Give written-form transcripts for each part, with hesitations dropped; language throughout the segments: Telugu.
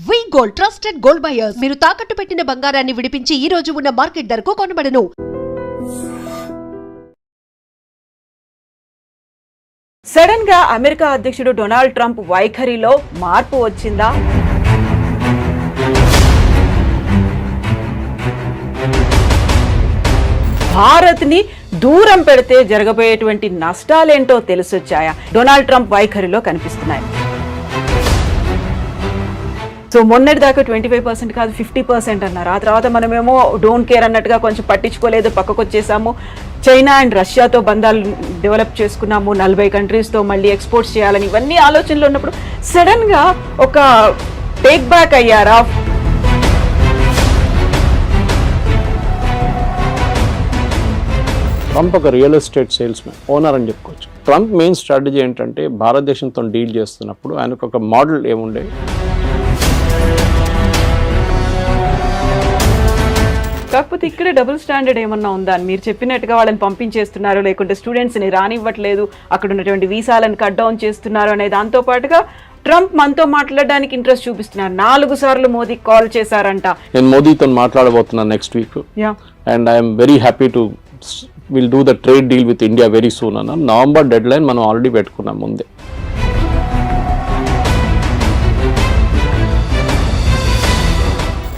వి గోల్డ్ ట్రస్టెడ్ గోల్డ్ బయర్స్ మీరు తాకట్టు పెట్టిన బంగారాన్ని విడిపించి ఈ రోజు ఉన్న మార్కెట్ ధరకు కొనబడను. సడన్ గా అమెరికా అధ్యక్షుడు డొనాల్డ్ ట్రంప్ వైఖరిలో మార్పు వచ్చిందా? భారత్ ని దూరం పెడితే జరగబోయేటువంటి నష్టాలేంటో తెలిసొచ్చాయా? డొనాల్డ్ ట్రంప్ వైఖరిలో కనిపిస్తున్నాయి. సో మొన్నటి దాకా 25% కాదు 50% అన్నారు. ఆ తర్వాత మనమేమో డోంట్ కేర్ అన్నట్టుగా కొంచెం పట్టించుకోలేదు, పక్కకు వచ్చేసాము. చైనా అండ్ రష్యాతో బంధాలు డెవలప్ చేసుకున్నాము, 40 కంట్రీస్తో మళ్ళీ ఎక్స్పోర్ట్స్ చేయాలని ఇవన్నీ ఆలోచనలు ఉన్నప్పుడు సడన్గా ఒక టేక్ బ్యాక్ అయ్యారా? ట్రంప్ ఒక రియల్ ఎస్టేట్ సేల్స్మెన్, ఓనర్ అని చెప్పుకోవచ్చు. ట్రంప్ మెయిన్ స్ట్రాటజీ ఏంటంటే భారతదేశంతో డీల్ చేస్తున్నప్పుడు ఆయనకు ఒక మోడల్ ఏముండే, కాకపోతే ఇక్కడ డబుల్ స్టాండర్డ్ ఏమన్నా ఉందా అని మీరు చెప్పినట్టుగా వాళ్ళని పంపించేస్తున్నారు, లేకుంటే స్టూడెంట్స్ని రానివ్వట్లేదు, అక్కడ ఉన్నటువంటి వీసాలను కట్ డౌన్ చేస్తున్నారు అనే దాంతో పాటుగా ట్రంప్ మనతో మాట్లాడడానికి ఇంట్రెస్ట్ చూపిస్తున్నారు. 4 సార్లు మోదీ కాల్ చేశారంట. నేను మోదీతో మాట్లాడబోతున్నాను next week and I'm very happy to will do the trade deal with India very soon అన్న. నవంబర్ డెడ్ లైన్ మనం ఆల్రెడీ పెట్టుకున్నాం ముందే.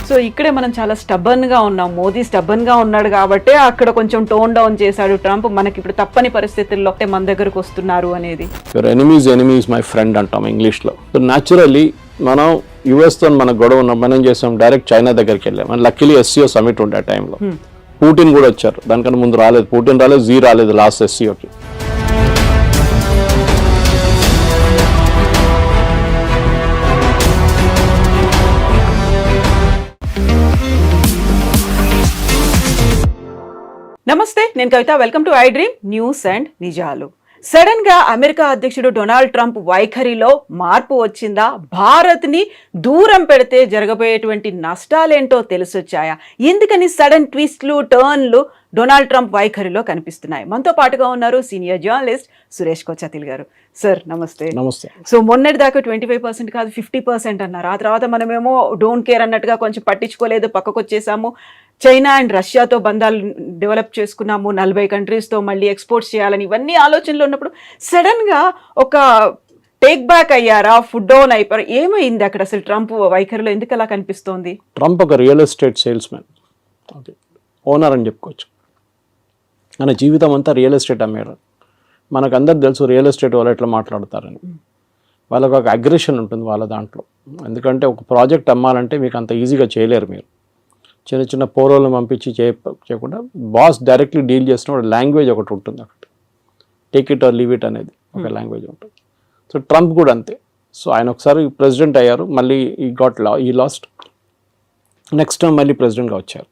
సో ఇక్కడే మనం చాలా స్టబ్బన్గా ఉన్నాం. మోదీ స్టబ్బన్గా ఉన్నాడు కాబట్టి అక్కడ కొంచెం టోన్ డౌన్ చేశాడు ట్రంప్. మనకి ఇప్పుడు తప్పని పరిస్థితుల్లో మన దగ్గరకు వస్తున్నారు అనేది. యువర్ ఎనిమీస్ మై ఫ్రెండ్ అంటాం ఇంగ్లీష్లో. సో న్యాచురల్లీ మనం యుఎస్తో మన గొడవ ఉన్నాం, మనం చేసాం డైరెక్ట్ చైనా దగ్గరికి వెళ్ళాం. అండ్ లక్కీలీ ఎస్సీఓ సమిట్ ఉండే ఆ టైంలో పుటిన్ కూడా వచ్చారు. దానికన్నా ముందు రాలేదు, పుటిన్ రాలేదు, జీ రాలేదు లాస్ట్ ఎస్సీఓకి. నమస్తే, నేను Kavitha. Welcome to I dream news and నిజాలు. సడన్ గా అమెరికా అధ్యక్షుడు డొనాల్డ్ ట్రంప్ వైఖరిలో మార్పు వచ్చిందా? భారత్ ని దూరం పెడితే జరగబోయేటువంటి నష్టాలేంటో తెలిసొచ్చాయా? ఎందుకని సడన్ ట్విస్ట్లు, టర్న్లు డొనాల్డ్ ట్రంప్ వైఖరిలో కనిపిస్తున్నాయి? మనతో పాటుగా ఉన్నారు సీనియర్ జర్నలిస్ట్ సురేష్ కొచ్చతిల్ గారు. సార్ నమస్తే. నమస్తే. సో మొన్నటి దాకా 25% కాదు 50% అన్నారు. ఆ తర్వాత మనమేమో డోంట్ కేర్ అన్నట్టుగా కొంచెం పట్టించుకోలేదు, పక్కకు వచ్చేసాము. చైనా అండ్ రష్యాతో బంధాలు డెవలప్ చేసుకున్నాము, 40 కంట్రీస్తో మళ్ళీ ఎక్స్పోర్ట్స్ చేయాలని ఇవన్నీ ఆలోచనలు ఉన్నప్పుడు సడన్గా ఒక టేక్ బ్యాక్ అయ్యారా? ఫుడ్ డౌన్ అయిపోయారు? ఏమైంది అక్కడ అసలు ట్రంప్ వైఖరిలో? ఎందుకు అలా కనిపిస్తోంది? ట్రంప్ ఒక real estate salesmen, okay, owner అని చెప్పుకోవచ్చు. మన జీవితం అంతా రియల్ ఎస్టేట్ అమ్మేరు. మనకు అందరు తెలుసు రియల్ ఎస్టేట్ వాళ్ళు ఎట్లా మాట్లాడతారని. వాళ్ళకు ఒక అగ్రెషన్ ఉంటుంది వాళ్ళ దాంట్లో. ఎందుకంటే ఒక ప్రాజెక్ట్ అమ్మాలంటే మీకు అంత ఈజీగా చేయలేరు. మీరు చిన్న చిన్న పోరోలను పంపించి చేయకుండా బాస్ డైరెక్ట్లీ డీల్ చేసిన లాంగ్వేజ్ ఒకటి ఉంటుంది. అక్కడ take it or leave it అనేది ఒక లాంగ్వేజ్ ఉంటుంది. సో ట్రంప్ కూడా అంతే. సో ఆయన ఒకసారి ప్రెసిడెంట్ అయ్యారు, మళ్ళీ ఈ లాస్ట్ నెక్స్ట్ టైం మళ్ళీ ప్రెసిడెంట్గా వచ్చారు.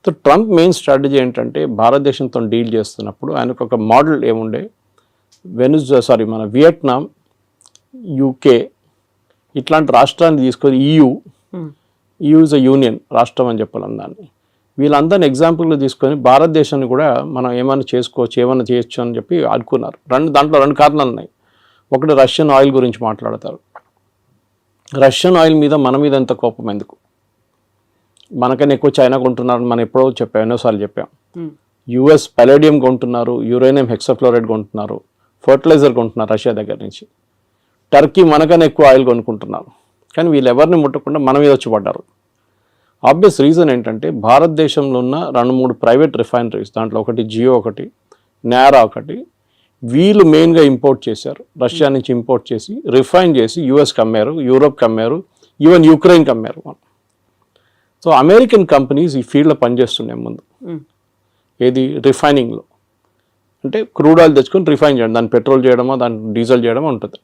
సో ట్రంప్ మెయిన్ స్ట్రాటజీ ఏంటంటే భారతదేశంతో డీల్ చేస్తున్నప్పుడు ఆయనకు ఒక మోడల్ ఏముండే, మన వియట్నాం, యూకే ఇట్లాంటి రాష్ట్రాన్ని తీసుకొని EU ఇస్ అ యూనియన్ రాష్ట్రం అని చెప్పాలి దాన్ని. వీళ్ళందరినీ ఎగ్జాంపుల్గా తీసుకొని భారతదేశాన్ని కూడా మనం ఏమైనా చేసుకోవచ్చు, ఏమైనా చేయొచ్చు అని చెప్పి అనుకున్నారు. దాంట్లో 2 కారణాలు ఉన్నాయి. ఒకటి రష్యన్ ఆయిల్ గురించి మాట్లాడతారు. రష్యన్ ఆయిల్ మీద మన మీద ఎంత కోపం ఎందుకు? మనకన్నా ఎక్కువ చైనా కొంటున్నారు, మనం ఎన్నోసార్లు చెప్పాం. US పలేడియం కొంటున్నారు, యురేనియం హెక్సాఫ్లోరైడ్ కొంటున్నారు, ఫర్టిలైజర్ కొంటున్నారు రష్యా దగ్గర నుంచి. టర్కీ మనకన్నా ఎక్కువ ఆయిల్ కొనుక్కుంటున్నారు. కానీ వీళ్ళు ఎవరిని ముట్టకుండా మన మీద వచ్చి పడ్డారు. ఆబ్వియస్ రీజన్ ఏంటంటే భారతదేశంలో ఉన్న 2-3 ప్రైవేట్ రిఫైనరీస్, దాంట్లో ఒకటి జియో, ఒకటి నారా, ఒకటి వీళ్ళు మెయిన్గా ఇంపోర్ట్ చేశారు. రష్యా నుంచి ఇంపోర్ట్ చేసి రిఫైన్ చేసి యూఎస్కి అమ్మారు, యూరోప్కి అమ్మారు, ఈవెన్ యుక్రెయిన్కి అమ్మారు. సో అమెరికన్ కంపెనీస్ ఈ ఫీల్డ్లో పనిచేస్తున్నాయి ముందు. ఏది రిఫైనింగ్లో అంటే క్రూడ్ ఆయిల్ తెచ్చుకొని రిఫైన్ చేయడం, దాన్ని పెట్రోల్ చేయడమో దాన్ని డీజిల్ చేయడమో ఉంటుంది.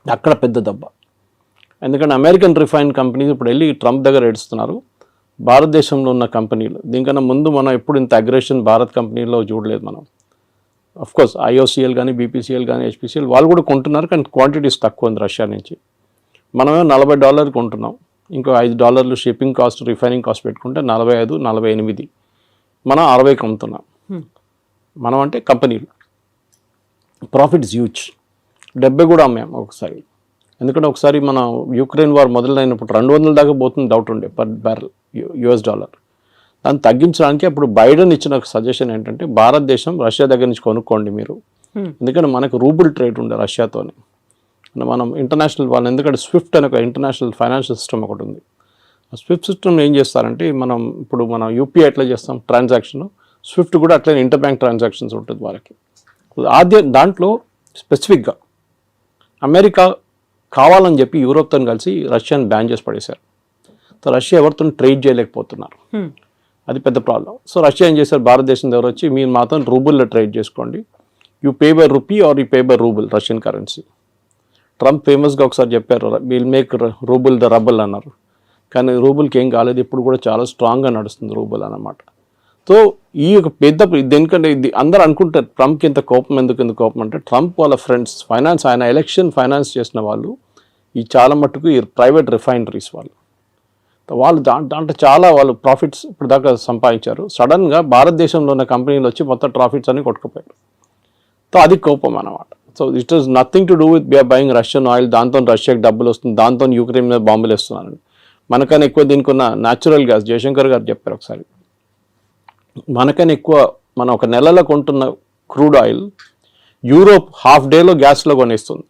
అక్కడ పెద్ద దెబ్బ. ఎందుకంటే అమెరికన్ రిఫైన్ కంపెనీస్ ఇప్పుడు వెళ్ళి ట్రంప్ దగ్గర ఏడుస్తున్నారు. భారతదేశంలో ఉన్న కంపెనీలు దీనికన్నా ముందు మనం ఎప్పుడు ఇంత అగ్రెషన్ భారత్ కంపెనీలో చూడలేదు మనం. అఫ్కోర్స్ IOCL కానీ, BPCL కానీ, HPCL వాళ్ళు కూడా కొంటున్నారు, కానీ క్వాంటిటీస్ తక్కువ ఉంది రష్యా నుంచి. మనమే $40 కొంటున్నాం, ఇంకో $5 షిప్పింగ్ కాస్ట్, రిఫైనింగ్ కాస్ట్ పెట్టుకుంటే 45, 48 మనం 60కి అమ్ముతున్నాం. మనం అంటే కంపెనీలు ప్రాఫిట్స్ హ్యూజ్. 70 కూడా అమ్మాం ఒకసారి. ఎందుకంటే ఒకసారి మన యుక్రెయిన్ వార్ మొదలైనప్పుడు 200 దాకా పోతుంది డౌట్ ఉండే పర్ బ్యారెల్ US డాలర్. దాన్ని తగ్గించడానికి అప్పుడు బైడెన్ ఇచ్చిన సజెషన్ ఏంటంటే భారతదేశం రష్యా దగ్గర నుంచి కొనుక్కోండి మీరు, ఎందుకంటే మనకు రూబుల్ ట్రేడ్ ఉండే రష్యాతోని. మనం ఇంటర్నేషనల్ వాళ్ళు ఎందుకంటే స్విఫ్ట్ అనే ఒక ఇంటర్నేషనల్ ఫైనాన్షియల్ సిస్టమ్ ఒకటి ఉంది. ఆ స్విఫ్ట్ సిస్టమ్ ఏం చేస్తారంటే మనం యూపీఐ ఎట్లా చేస్తాం ట్రాన్సాక్షన్, స్విఫ్ట్ కూడా అట్లనే ఇంటర్ బ్యాంక్ ట్రాన్సాక్షన్స్ ఉంటుంది వాళ్ళకి. దాంట్లో స్పెసిఫిక్గా అమెరికా కావాలని చెప్పి యూరోప్తో కలిసి రష్యాని బ్యాన్ చేసి పడేశారు. సో రష్యా ఎవరితో ట్రేడ్ చేయలేకపోతున్నారు, అది పెద్ద ప్రాబ్లం. సో రష్యా ఏం చేశారు, భారతదేశం దగ్గర వచ్చి మీరు మాత్రం రూబుల్లో ట్రేడ్ చేసుకోండి, you pay by rupee are you pay by rouble Russian currency. Trump ఫేమస్గా ఒకసారి చెప్పారు will make rouble the rubble అన్నారు, కానీ రూబుల్కి ఏం కాలేదు, ఇప్పుడు కూడా చాలా స్ట్రాంగ్గా నడుస్తుంది రూబుల్ అన్నమాట. సో ఈ యొక్క పెద్ద దేనికంటే ఇది అందరూ అనుకుంటారు ట్రంప్కి ఇంత కోపం ఎందుకు కోపం అంటే ట్రంప్ వాళ్ళ ఫ్రెండ్స్ ఆయన ఎలక్షన్ ఫైనాన్స్ చేసిన వాళ్ళు ఈ చాలా మట్టుకు ఈ ప్రైవేట్ రిఫైనరీస్ వాళ్ళు దాంట్లో చాలా వాళ్ళు ప్రాఫిట్స్ ఇప్పుడు దాకా సంపాదించారు. సడన్గా భారతదేశంలో ఉన్న కంపెనీలు వచ్చి మొత్తం ప్రాఫిట్స్ అన్ని కొట్టుకుపోయారు. సో అది కోపం అన్నమాట. So it is nothing to do with బిఆర్ బయింగ్ రష్యన్ ఆయిల్, దాంతో రష్యాకి డబ్బులు వస్తుంది, దాంతో యూక్రెయిన్ మీద బాంబులు వేస్తున్నారని. మనకన్నా ఎక్కువ దీనికి ఉన్న న్యాచురల్ గ్యాస్ జయశంకర్ గారు చెప్పారు ఒకసారి, మనకన్నా ఎక్కువ మనం ఒక నెలలో కొంటున్న క్రూడ్ ఆయిల్ యూరోప్ హాఫ్ డేలో గ్యాస్లో కొనేస్తుంది.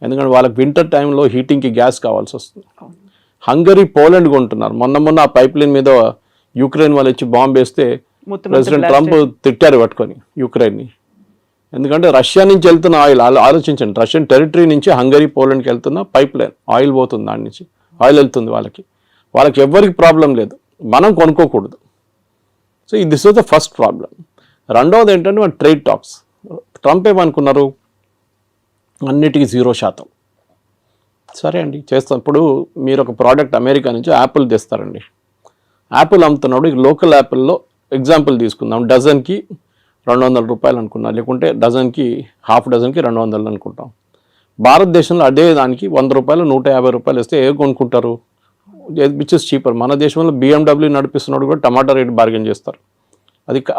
ఎందుకంటే వాళ్ళకి వింటర్ టైంలో హీటింగ్కి గ్యాస్ కావాల్సి వస్తుంది. హంగరీ పోలాండ్ కొంటున్నారు. మొన్న ఆ పైప్ లైన్ మీద యూక్రెయిన్ వాళ్ళు వచ్చి బాంబు వేస్తే ప్రెసిడెంట్ ట్రంప్ తిట్టారు పట్టుకొని యూక్రెయిన్ని. ఎందుకంటే రష్యా నుంచి వెళ్తున్న ఆయిల్ ఆలోచించండి, రష్యన్ టెరిటరీ నుంచి హంగరీ పోలాండ్కి వెళ్తున్న పైప్ లైన్ ఆయిల్ పోతుంది, దాని నుంచి ఆయిల్ వెళ్తుంది వాళ్ళకి ఎవ్వరికి ప్రాబ్లం లేదు, మనం కొనుక్కోకూడదు. So this was the first problem. రెండవది ఏంటంటే మన ట్రేడ్ టాక్స్. ట్రంప్ ఏమనుకున్నారు, అన్నిటికీ 0%. సరే అండి చేస్తాం. ఇప్పుడు మీరు ఒక ప్రోడక్ట్ అమెరికా నుంచి యాపిల్ తెస్తారండి, యాపిల్ అమ్ముతున్నాడు, లోకల్ యాపిల్లో ఎగ్జాంపుల్ తీసుకుందాం, డజన్కి 200 రూపాయలు అనుకున్నాం, లేకుంటే డజన్కి హాఫ్ డజన్కి 200 అనుకుంటాం. భారతదేశంలో అదే దానికి 100 రూపాయలు 150 రూపాయలు ఇస్తే ఏ కొనుక్కుంటారు, విచ్ ఇస్ చీపర్. మన దేశంలో BMW నడిపిస్తున్నాడు కూడా టమాటా రేట్ బార్గెన్ చేస్తారు,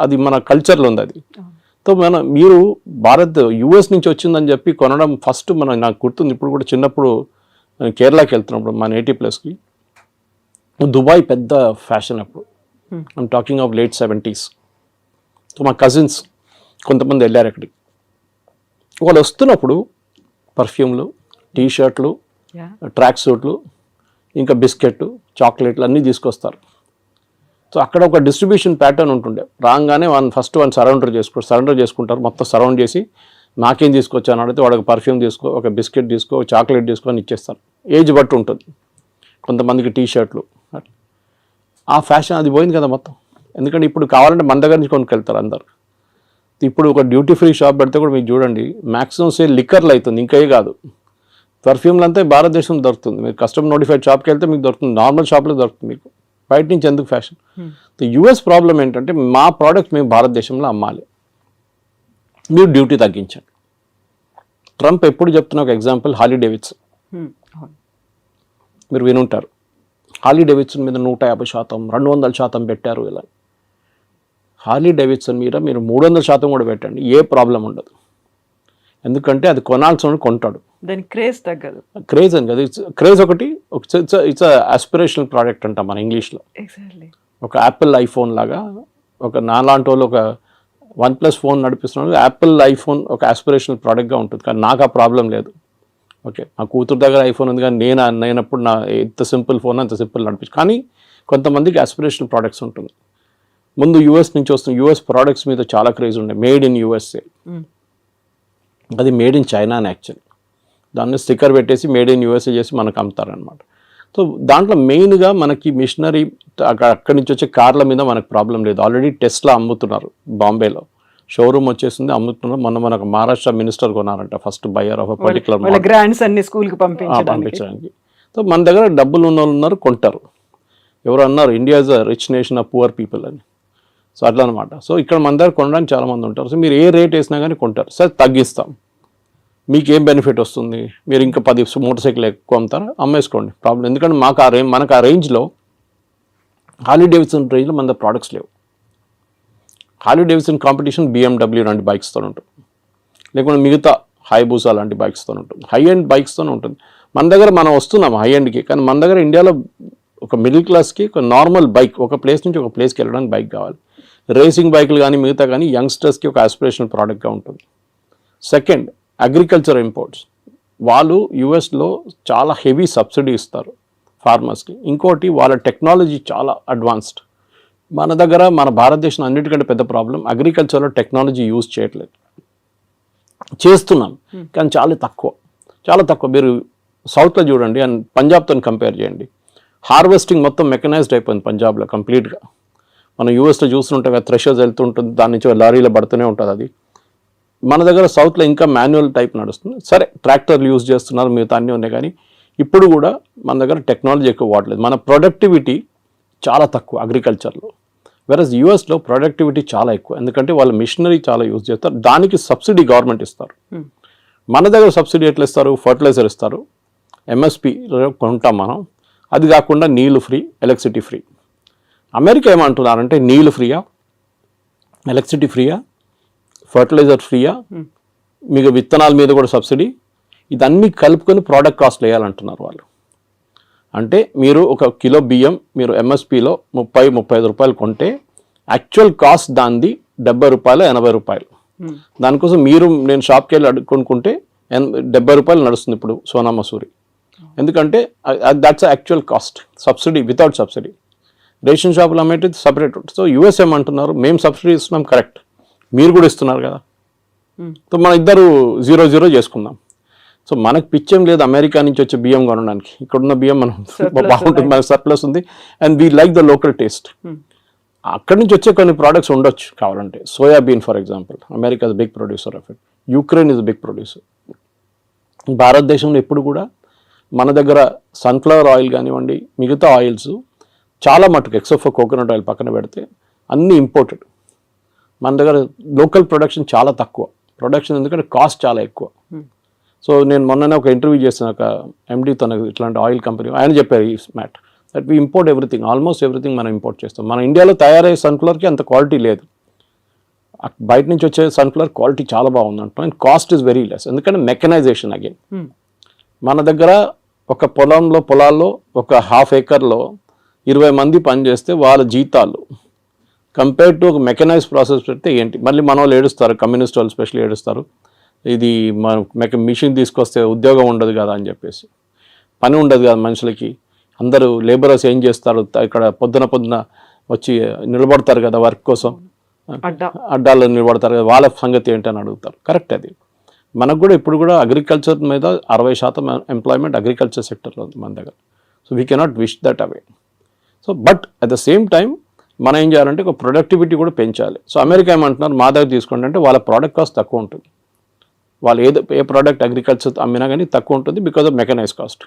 అది మన కల్చర్లో ఉంది అది. సో మీరు US నుంచి వచ్చిందని చెప్పి కొనడం ఫస్ట్ నాకు గుర్తుంది, ఇప్పుడు కూడా చిన్నప్పుడు నేను కేరళకి వెళ్తున్నప్పుడు మా నేటివ్ ప్లేస్కి దుబాయ్ పెద్ద ఫ్యాషన్ అప్పుడు, I'm talking of late 70s. So మా కజిన్స్ కొంతమంది వెళ్ళారు అక్కడికి. వాళ్ళు వస్తున్నప్పుడు పర్ఫ్యూమ్లు, టీషర్ట్లు, ట్రాక్ సూట్లు, ఇంకా బిస్కెట్, చాక్లెట్లు అన్నీ తీసుకొస్తారు. సో అక్కడ ఒక డిస్ట్రిబ్యూషన్ ప్యాటర్న్ ఉంటుండే, రాగానే ఫస్ట్ సరౌండర్ చేసుకుంటారు, మొత్తం సరౌండ్ చేసి నాకేం తీసుకొచ్చాను అడిగితే వాడు ఒక పర్ఫ్యూమ్ తీసుకో, ఒక బిస్కెట్ తీసుకో, చాక్లెట్ తీసుకో అని ఇచ్చేస్తారు. ఏజ్ బట్టి ఉంటుంది, కొంతమందికి టీషర్ట్లు. ఆ ఫ్యాషన్ అది పోయింది కదా మొత్తం. ఎందుకంటే ఇప్పుడు కావాలంటే మన దగ్గర నుంచి కొనుక్కెళ్తారు అందరు. ఇప్పుడు ఒక డ్యూటీ ఫ్రీ షాప్ పెడితే కూడా మీకు చూడండి మ్యాక్సిమం సేల్ లిక్కర్లు అవుతుంది, ఇంకే కాదు. పర్ఫ్యూమ్లు అంతా భారతదేశం దొరుకుతుంది, మీరు కస్టమర్ నోటిఫైడ్ షాప్కి వెళ్తే మీకు దొరుకుతుంది, నార్మల్ షాప్లో దొరుకుతుంది, మీకు బయట నుంచి ఎందుకు ఫ్యాషన్. US ప్రాబ్లం ఏంటంటే మా ప్రోడక్ట్ మేము భారతదేశంలో అమ్మాలి, మీరు డ్యూటీ తగ్గించండి. ట్రంప్ ఎప్పుడు చెప్తున్న ఒక ఎగ్జాంపుల్ హార్లీ డేవిడ్సన్, మీరు వినుంటారు. హార్లీ డేవిడ్సన్ మీద 150%, 200% పెట్టారు. ఇలా హార్లీ డేవిడ్సన్ మీద మీరు 300% కూడా పెట్టండి, ఏ ప్రాబ్లం ఉండదు. ఎందుకంటే అది కొనాల్సిన కొంటాడు, దాని క్రేజ్ తగ్గదు. క్రేజ్ అని కదా, క్రేజ్ ఒకటి, ఇట్స్ ఆస్పిరేషనల్ ప్రోడక్ట్ అంటాం మన ఇంగ్లీష్లో. ఒక యాపిల్ ఐఫోన్ లాగా, ఒక నాలాంటి వాళ్ళు ఒక OnePlus ఫోన్ నడిపిస్తున్నాడు, యాపిల్ ఐఫోన్ ఒక ఆస్పిరేషనల్ ప్రోడక్ట్గా ఉంటుంది. కానీ నాకు ఆ ప్రాబ్లం లేదు. ఓకే, నా కూతురు దగ్గర ఐఫోన్ ఉంది, కానీ నేనప్పుడు నా ఎంత సింపుల్ ఫోన్ అంత సింపుల్ నడిపించు. కానీ కొంతమందికి ఆస్పిరేషనల్ ప్రోడక్ట్స్ ఉంటుంది. ముందు US నుంచి వస్తున్న US ప్రోడక్ట్స్ మీద చాలా క్రేజ్ ఉండే, మేడ్ ఇన్ USA. అది మేడ్ ఇన్ చైనా అని యాక్చువల్లీ దాన్ని స్టిక్కర్ పెట్టేసి మేడ్ ఇన్ USA చేసి మనకు అమ్ముతారనమాట. సో దాంట్లో మెయిన్గా మనకి మిషనరీ అక్కడి నుంచి వచ్చే కార్ల మీద మనకు ప్రాబ్లం లేదు. ఆల్రెడీ టెస్లా అమ్ముతున్నారు, బాంబేలో షోరూమ్ వచ్చేసింది, అమ్ముతున్నారు. మనకు మహారాష్ట్ర మినిస్టర్ కొన్నారంట first buyer of particular brands అన్ని స్కూల్కి పంపించడానికి. సో మన దగ్గర డబ్బులు ఉన్న వాళ్ళు ఉన్నారు, కొంటారు. ఎవరు అన్నారు India is a rich nation of poor people అని. సో అట్లా అనమాట. సో ఇక్కడ మన దగ్గర కొనడానికి చాలామంది ఉంటారు. సో మీరు ఏ రేట్ వేసినా కానీ కొంటారు. సరే తగ్గిస్తాం, మీకు ఏం బెనిఫిట్ వస్తుంది, మీరు ఇంకా 10 మోటార్ సైకిల్ ఎక్కువ అమ్ముతారా, అమ్మేసుకోండి, ప్రాబ్లం. ఎందుకంటే మనకు ఆ రేంజ్లో హార్లీ డేవిడ్సన్ రేంజ్లో మన ప్రోడక్ట్స్ లేవు. హార్లీ డేవిడ్సన్ కాంపిటీషన్ BMW 2 బైక్స్తో ఉంటుంది, లేకుంటే మిగతా హైబూసా లాంటి బైక్స్తో ఉంటుంది, హై ఎండ్ బైక్స్తోనే ఉంటుంది. మన దగ్గర మనం వస్తున్నాం హై ఎండ్కి, కానీ మన దగ్గర ఇండియాలో ఒక మిడిల్ క్లాస్కి ఒక నార్మల్ బైక్ ఒక ప్లేస్ నుంచి ఒక ప్లేస్కి వెళ్ళడానికి బైక్ కావాలి. రేసింగ్ బైకులు కానీ మిగతా కానీ యంగ్స్టర్స్కి ఒక ఆస్పిరేషనల్ ప్రోడక్ట్గా ఉంటుంది. Second, agriculture imports. వాళ్ళు యుఎస్లో చాలా హెవీ సబ్సిడీ ఇస్తారు ఫార్మర్స్కి. ఇంకోటి వాళ్ళ టెక్నాలజీ చాలా అడ్వాన్స్డ్. మన దగ్గర మన భారతదేశం అన్నిటికంటే పెద్ద ప్రాబ్లం అగ్రికల్చర్లో టెక్నాలజీ యూజ్ చేయట్లేదు. చేస్తున్నాం కానీ చాలా తక్కువ. మీరు సౌత్లో చూడండి అండ్ పంజాబ్తో కంపేర్ చేయండి. హార్వెస్టింగ్ మొత్తం మెకనైజ్డ్ అయిపోయింది పంజాబ్లో కంప్లీట్గా. మనం యూఎస్లో చూస్తుంటే థ్రెషర్స్ వెళ్తుంటుంది, దాని నుంచి లారీలో పడుతూనే ఉంటుంది. అది మన దగ్గర సౌత్లో ఇంకా మాన్యువల్ టైప్ నడుస్తుంది. సరే ట్రాక్టర్లు యూజ్ చేస్తున్నారు, మిగతా అన్నీ ఉన్నాయి, కానీ ఇప్పుడు కూడా మన దగ్గర టెక్నాలజీ ఎక్కువ వాడలేదు. మన ప్రొడక్టివిటీ చాలా తక్కువ అగ్రికల్చర్లో. వెరస్ యూఎస్లో ప్రొడక్టివిటీ చాలా ఎక్కువ, ఎందుకంటే వాళ్ళ మిషనరీ చాలా యూజ్ చేస్తారు, దానికి సబ్సిడీ గవర్నమెంట్ ఇస్తారు. మన దగ్గర సబ్సిడీ ఎట్లా ఇస్తారు? ఫర్టిలైజర్ ఇస్తారు, ఎంఎస్పి కొంటాం మనం, అది కాకుండా నీళ్ళు ఫ్రీ, ఎలక్ట్రిసిటీ ఫ్రీ. అమెరికా ఏమంటున్నారంటే నీళ్ళు ఫ్రీయా, ఎలక్ట్రిసిటీ ఫ్రీయా, ఫర్టిలైజర్ ఫ్రీయా, మీకు విత్తనాల మీద కూడా సబ్సిడీ, ఇదన్నీ కలుపుకొని ప్రోడక్ట్ కాస్ట్ వేయాలంటున్నారు వాళ్ళు. అంటే మీరు ఒక కిలో బియ్యం మీరు ఎంఎస్పిలో 30-35 రూపాయలు కొంటే యాక్చువల్ కాస్ట్ దానిది 70 రూపాయలు 80 రూపాయలు. దానికోసం నేను షాప్కి వెళ్ళి కొనుక్కుంటే 70 రూపాయలు నడుస్తుంది ఇప్పుడు సోనా మసూరి, ఎందుకంటే that's actual cost, subsidy without subsidy. Ration షాపులు అమ్మేది సపరేట్. సో యూఎస్ ఏమంటున్నారు, మేము సబ్సిడీ ఇస్తున్నాం, కరెక్ట్, మీరు కూడా ఇస్తున్నారు కదా, సో మన ఇద్దరు 0-0 చేసుకుందాం. సో మనకు పిచ్చేం లేదు అమెరికా నుంచి వచ్చే బియ్యం కొనడానికి, ఇక్కడున్న బియ్యం మనం బాగుంటుంది, మనకు సర్ప్లస్ ఉంది, and we like the local taste. అక్కడి నుంచి వచ్చే కొన్ని ప్రోడక్ట్స్ ఉండొచ్చు కావాలంటే, soybean for example, America is big producer of it, Ukraine is big producer. భారతదేశంలో ఎప్పుడు కూడా మన దగ్గర సన్ఫ్లవర్ ఆయిల్ కానివ్వండి, మిగతా ఆయిల్స్ చాలా మటుకు ఎక్సెప్ట్ ఫర్ కోకోనట్ ఆయిల్ పక్కన పెడితే అన్నీ ఇంపోర్టెడ్. మన దగ్గర లోకల్ ప్రొడక్షన్ చాలా తక్కువ, ప్రొడక్షన్ ఎందుకంటే కాస్ట్ చాలా ఎక్కువ. సో నేను మొన్ననే ఒక ఇంటర్వ్యూ చేసిన ఒక ఎండీతో, ఇట్లాంటి ఆయిల్ కంపెనీ, ఆయన చెప్పారు ఈ మ్యాట్ that we import everything, almost everything మనం ఇంపోర్ట్ చేస్తాం. మన ఇండియాలో తయారయ్యే సన్ఫ్లవర్కి అంత క్వాలిటీ లేదు, బయట నుంచి వచ్చే సన్ఫ్లవర్ క్వాలిటీ చాలా బాగుంది అంటాం, and cost is very less, ఎందుకంటే మెకనైజేషన్ అగైన్. మన దగ్గర ఒక పొలాల్లో ఒక హాఫ్ ఏకర్లో 20 మంది పనిచేస్తే వాళ్ళ జీతాలు కంపేర్ టు ఒక మెకనైజ్ ప్రాసెస్ పెడితే ఏంటి, మళ్ళీ మన వాళ్ళు ఏడుస్తారు, కమ్యూనిస్ట్ వాళ్ళు స్పెషల్లీ ఏడుస్తారు, ఇది మిషన్ తీసుకొస్తే ఉద్యోగం ఉండదు కదా అని చెప్పేసి, పని ఉండదు కదా మనుషులకి, అందరూ లేబరర్స్ ఏం చేస్తారు, ఇక్కడ పొద్దున వచ్చి నిలబడతారు కదా వర్క్ కోసం, అడ్డాల్లో నిలబడతారు కదా, వాళ్ళ సంగతి ఏంటని అడుగుతారు. కరెక్ట్, అది మనకు కూడా ఇప్పుడు కూడా అగ్రికల్చర్ మీద 60% ఎంప్లాయ్మెంట్ అగ్రికల్చర్ సెక్టర్లో ఉంది మన దగ్గర. So we cannot wish that away. So but at the same time మనం ఏం చేయాలంటే ఒక ప్రొడక్టివిటీ కూడా పెంచాలి. సో అమెరికా ఏమంటున్నారు, మా దగ్గర తీసుకోండి అంటే వాళ్ళ ప్రోడక్ట్ కాస్ట్ తక్కువ ఉంటుంది, వాళ్ళు ఏ ప్రోడక్ట్ అగ్రికల్చర్ అమ్మినా కానీ తక్కువ ఉంటుంది బికాజ్ ఆఫ్ మెకనైజ్ కాస్ట్.